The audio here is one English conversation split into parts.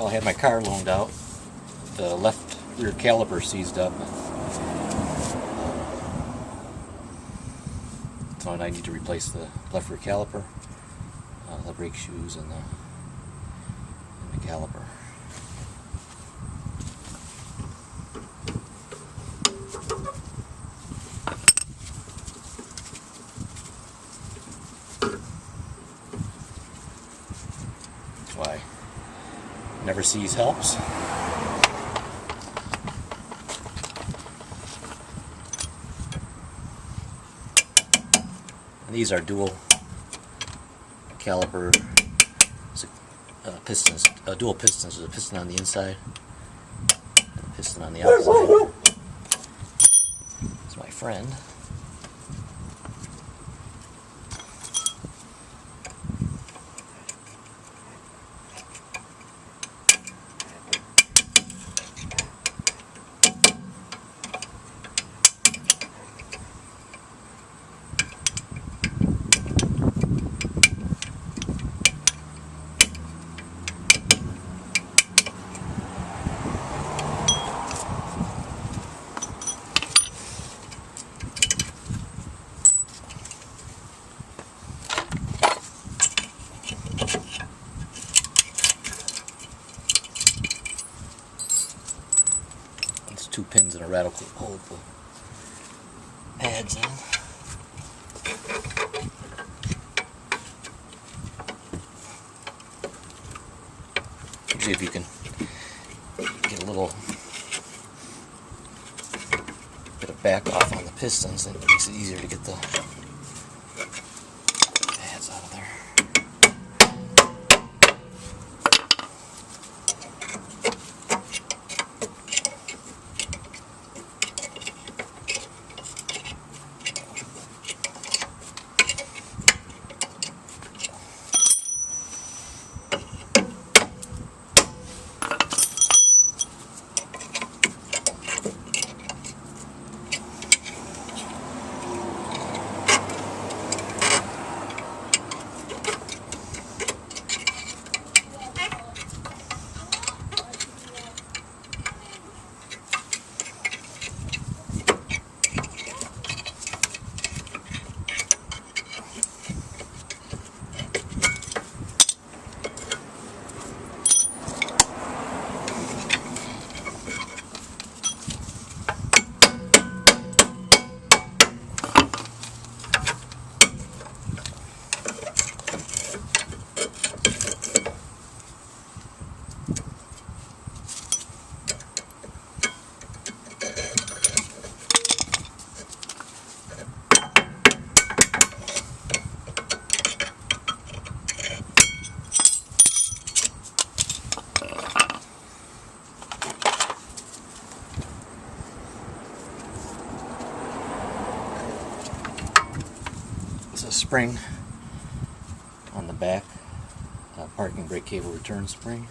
I had my car loaned out. The left rear caliper seized up. So I need to replace the left rear caliper, the brake shoes, and the caliper. That's why never seize helps. And these are dual caliper pistons, dual pistons. There's a piston on the inside and a piston on the outside. It's my friend. Two pins and a rattle clip hold the pads in. Usually if you can get a little bit of back off on the pistons, then it makes it easier to get the pads out of there. A spring on the back, parking brake cable return spring.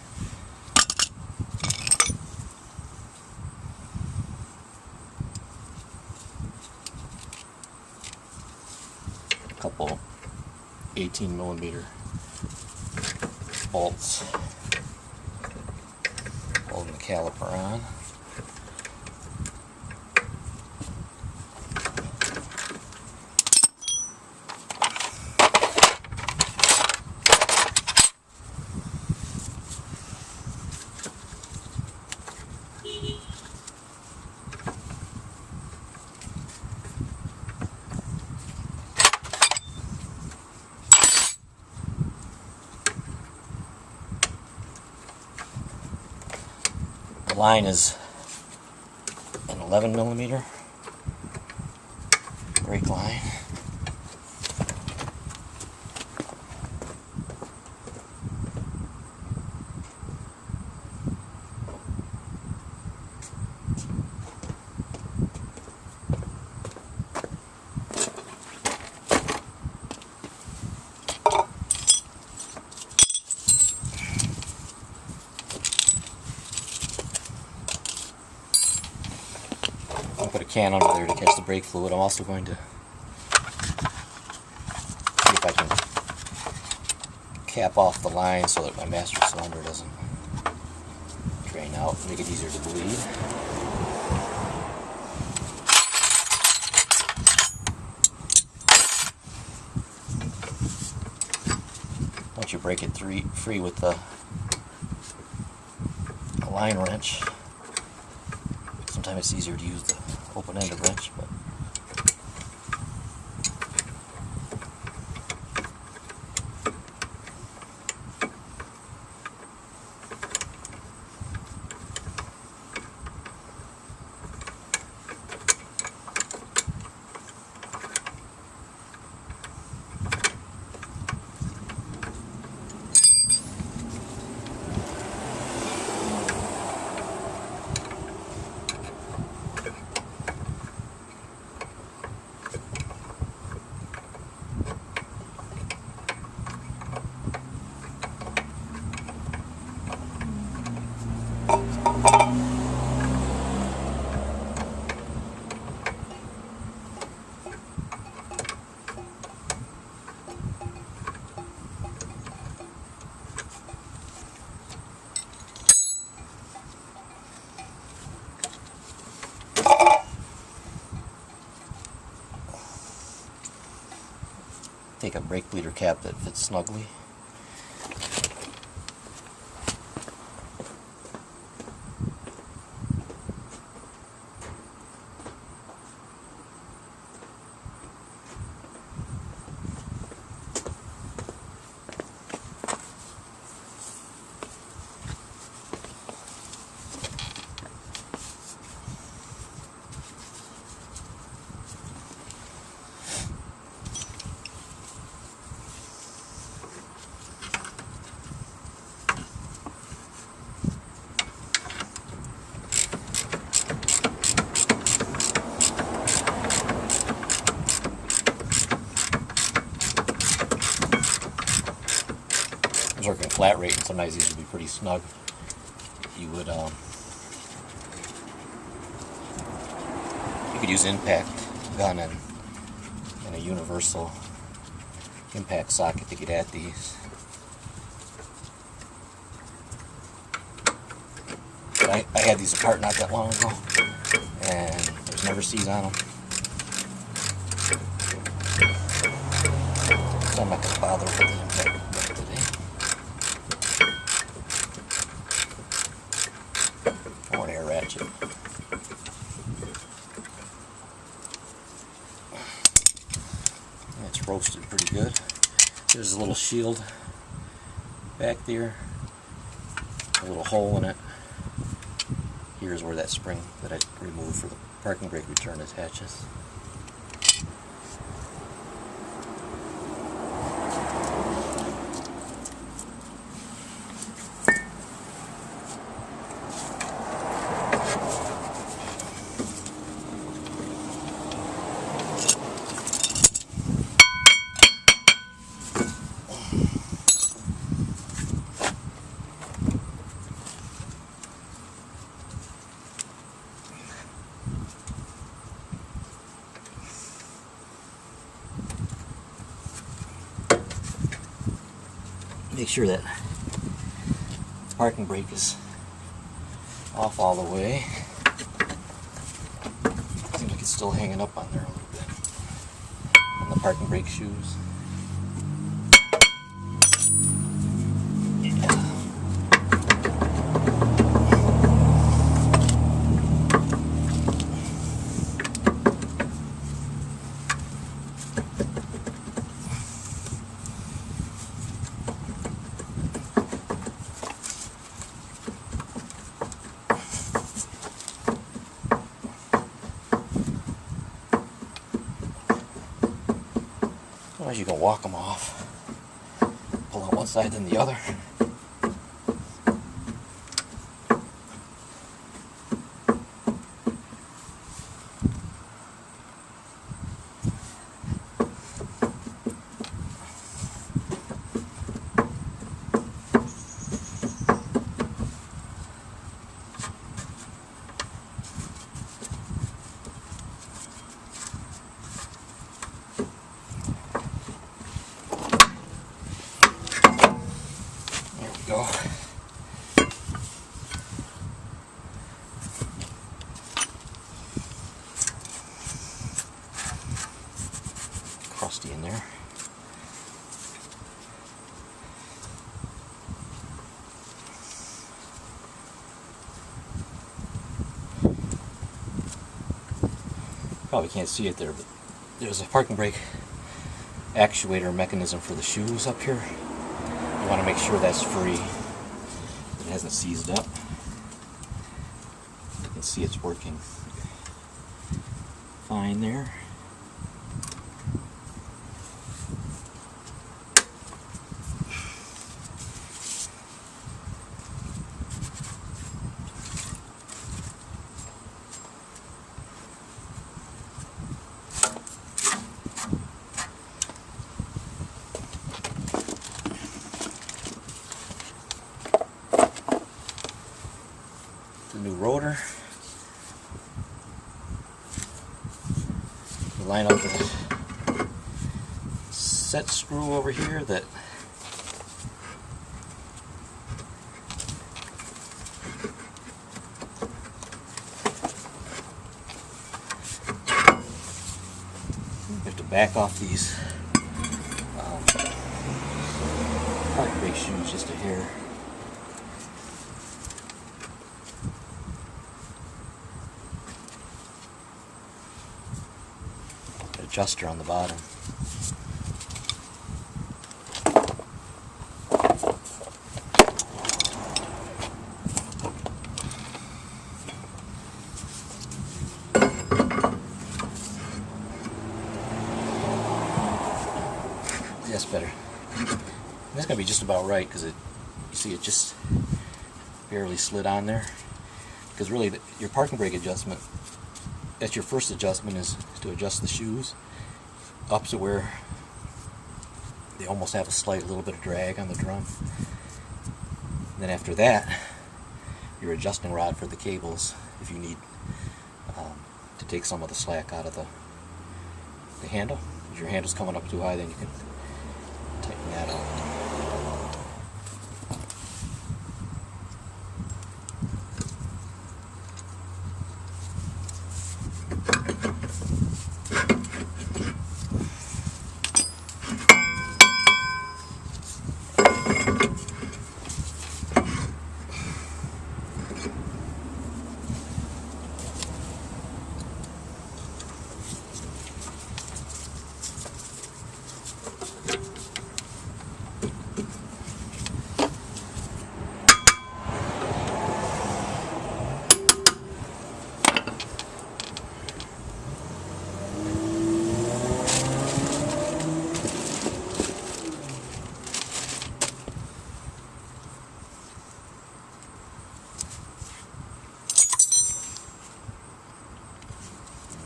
A couple 18mm bolts holding the caliper on. The line is an 11mm brake line. I'll put a can under there to catch the brake fluid. I'm also going to see if I can cap off the line so that my master cylinder doesn't line out, make it easier to bleed. Once you break it free with the line wrench, sometimes it's easier to use the open-ended wrench, but take a brake bleeder cap that fits snugly. I was working a flat rate, and sometimes these would be pretty snug. You could use impact gun and a universal impact socket to get at these. But I had these apart not that long ago, and there's never C's on them. So I'm not going to bother with the impact gun today. Or an air ratchet. It's roasted pretty good. There's a little shield back there, a little hole in it. Here's where that spring that I removed for the parking brake return attaches. Make sure that parking brake is off all the way. Seems like it's still hanging up on there a little bit. On the parking brake shoes. Otherwise you can walk them off. Pull on one side then the other. rusty in there. Probably can't see it there, but there's a parking brake actuator mechanism for the shoes up here. You want to make sure that's free. It hasn't seized up. You can see it's working fine there. The new rotor. You line up the set screw over here that you have to back off these park brake shoes just a hair. Adjuster on the bottom. That's better. That's gonna be just about right because you see it just barely slid on there. Because really, your parking brake adjustment, that's your first adjustment, is to adjust the shoes up to where they almost have a slight little bit of drag on the drum. And then after that, your adjusting rod for the cables, if you need to take some of the slack out of the handle. If your handle's coming up too high, then you can tighten that out.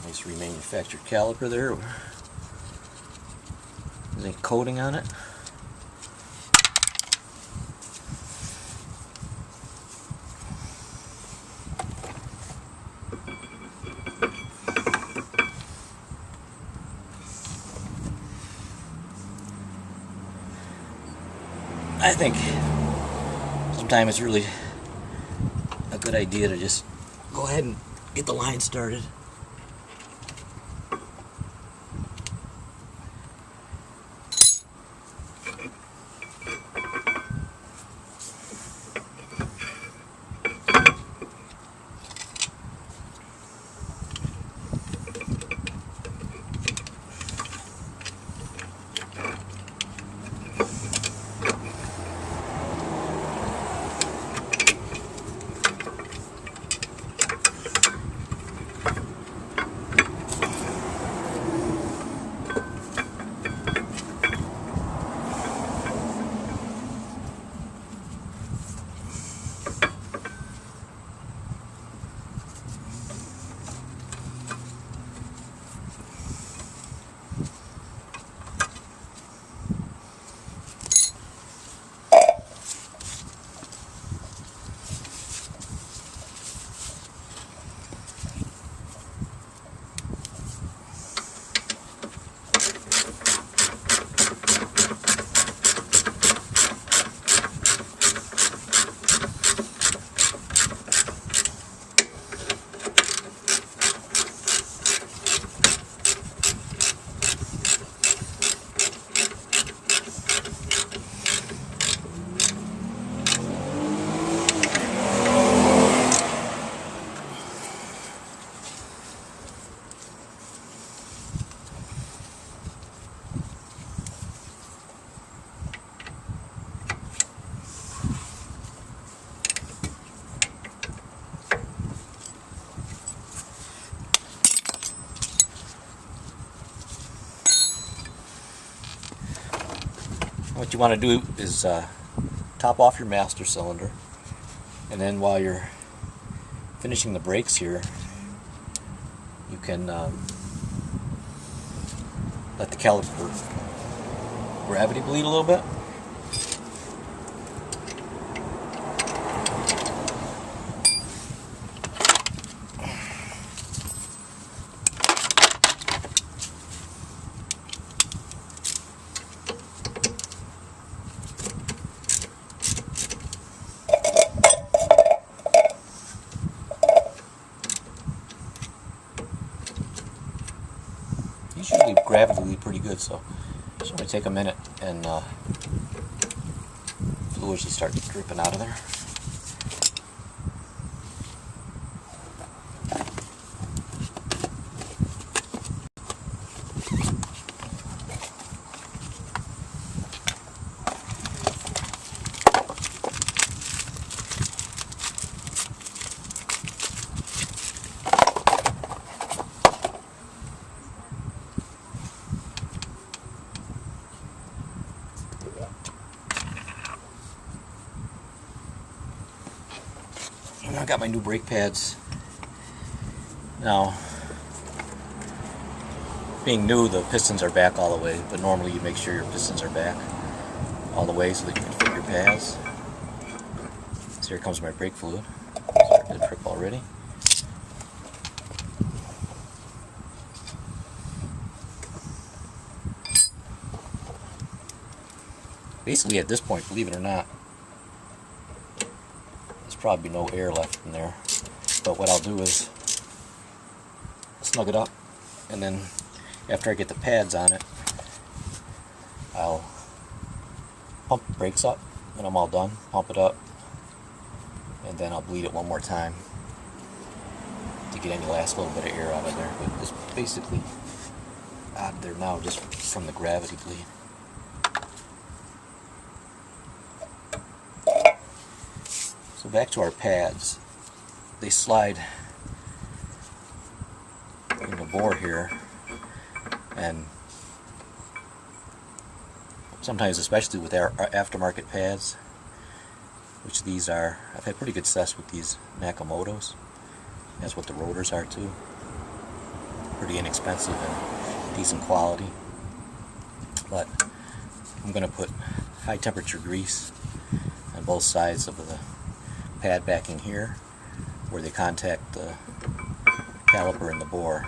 Nice remanufactured caliper there. There's any coating on it. I think sometimes it's really a good idea to just go ahead and get the line started. what you want to do is top off your master cylinder, and then while you're finishing the brakes here, you can let the caliper gravity bleed a little bit. These usually gravity bleed pretty good, so just want to take a minute and fluid should start dripping out of there. I got my new brake pads. Now, being new, the pistons are back all the way, but normally you make sure your pistons are back all the way so that you can fit your pads. So here comes my brake fluid. Started to trip already. Basically at this point, believe it or not, probably no air left in there, but what I'll do is snug it up, and then after I get the pads on it, I'll pump the brakes up when I'm all done, pump it up, and then I'll bleed it one more time to get any last little bit of air out of there. But it's basically out of there now just from the gravity bleed. So back to our pads. They slide in the bore here, and sometimes, especially with our aftermarket pads, which these are, I've had pretty good success with these Nakamoto's. That's what the rotors are too. Pretty inexpensive and decent quality. But I'm going to put high temperature grease on both sides of the pad backing here where they contact the caliper and the bore,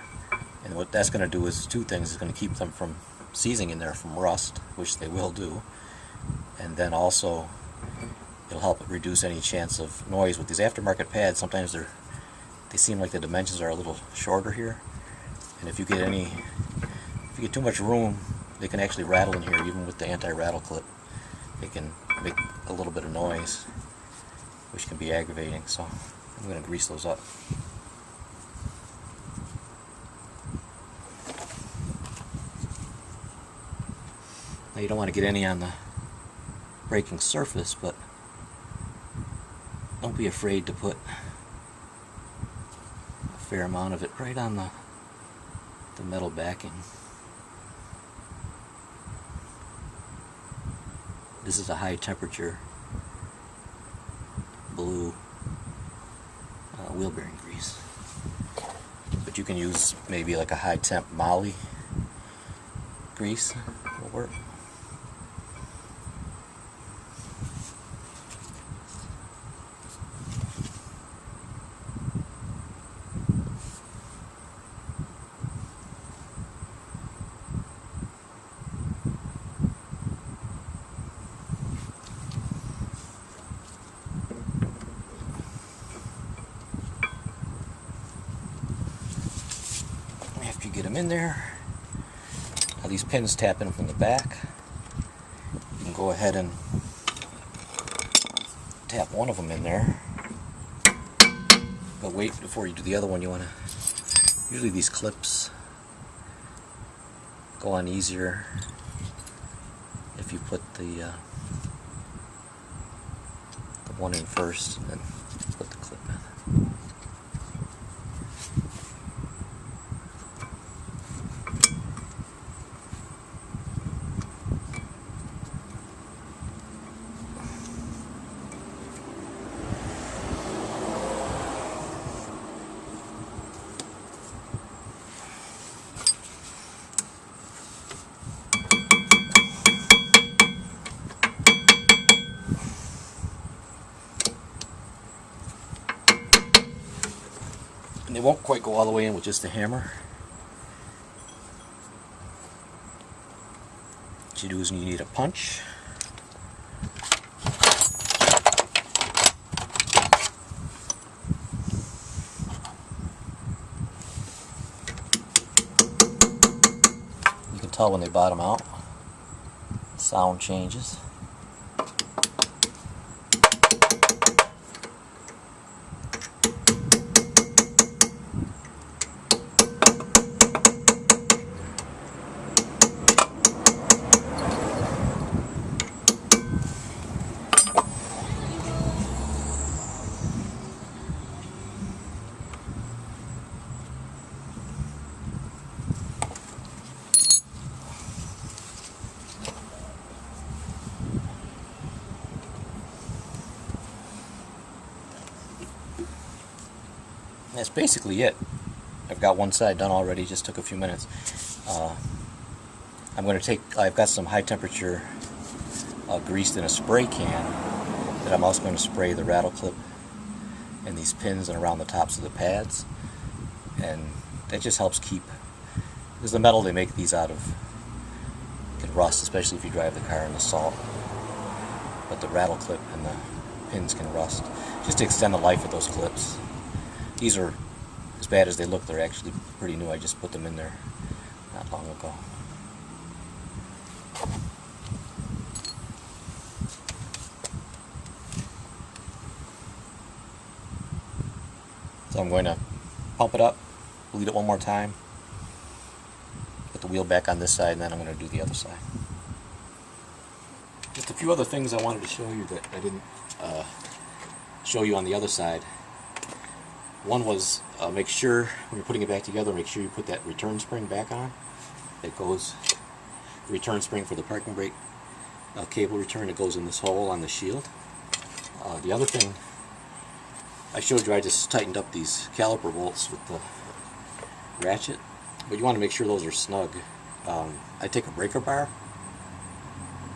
and what that's going to do is two things. It's going to keep them from seizing in there from rust, which they will do, and then also it'll help reduce any chance of noise. With these aftermarket pads, sometimes they seem like the dimensions are a little shorter here, and if you get too much room, they can actually rattle in here. Even with the anti-rattle clip, they can make a little bit of noise, which can be aggravating. So I'm going to grease those up. Now you don't want to get any on the braking surface, but don't be afraid to put a fair amount of it right on the metal backing. This is a high temperature blue wheel bearing grease, but you can use maybe like a high temp moly grease, will work. After you get them in there, now these pins tap in from the back. You can go ahead and tap one of them in there, but wait, before you do the other one, you want to, usually these clips go on easier if you put the one in first and then put the clip in. And they won't quite go all the way in with just a hammer. What you do is you need a punch. You can tell when they bottom out. Sound changes. That's basically it. I've got one side done already, just took a few minutes. I've got some high temperature greased in a spray can that I'm also going to spray the rattle clip and these pins and around the tops of the pads. And that just helps keep, because the metal they make these out of can rust, especially if you drive the car in the salt. But the rattle clip and the pins can rust, just to extend the life of those clips. These are, as bad as they look, they're actually pretty new. I just put them in there not long ago. So I'm going to pump it up, bleed it one more time, put the wheel back on this side, and then I'm going to do the other side. Just a few other things I wanted to show you that I didn't show you on the other side. One was make sure when you're putting it back together, make sure you put that return spring back on. It goes, the return spring for the parking brake cable return, it goes in this hole on the shield. The other thing I showed you, I just tightened up these caliper bolts with the ratchet, but you want to make sure those are snug. I take a breaker bar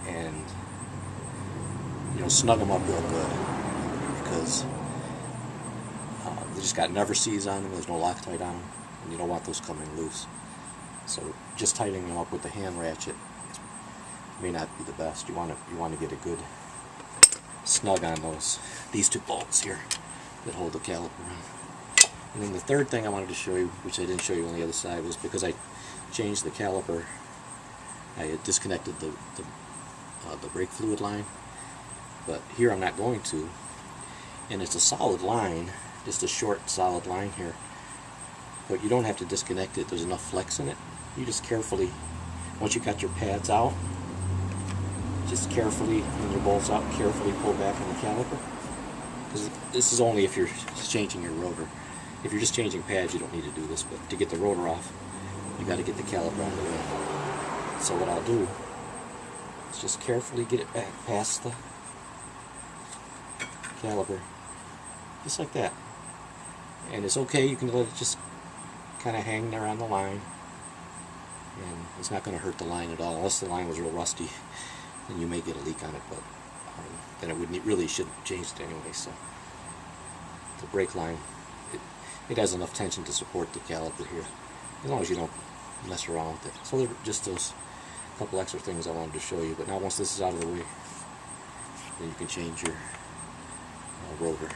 and snug them up real good, because they just got never sees on them, there's no Loctite on them, and you don't want those coming loose. So just tightening them up with the hand ratchet may not be the best. You want to get a good snug on these two bolts here that hold the caliper on. And then the third thing I wanted to show you, which I didn't show you on the other side, was because I changed the caliper, I had disconnected the brake fluid line, but here I'm not going to, and it's a solid line, just a short solid line here, but you don't have to disconnect it. There's enough flex in it. You just carefully, once you got your pads out, just carefully, when your bolts out, carefully pull back on the caliper, because this is only if you're changing your rotor. If you're just changing pads, you don't need to do this, but to get the rotor off, you got to get the caliper out of the way. So what I'll do is just carefully get it back past the caliper, just like that. And it's okay, you can let it just kind of hang there on the line, and it's not going to hurt the line at all, unless the line was real rusty, then you may get a leak on it, but then it really shouldn't have changed it anyway. So the brake line, it has enough tension to support the caliper here, as long as you don't mess around with it. So they're just those couple extra things I wanted to show you, but now once this is out of the way, then you can change your rotor.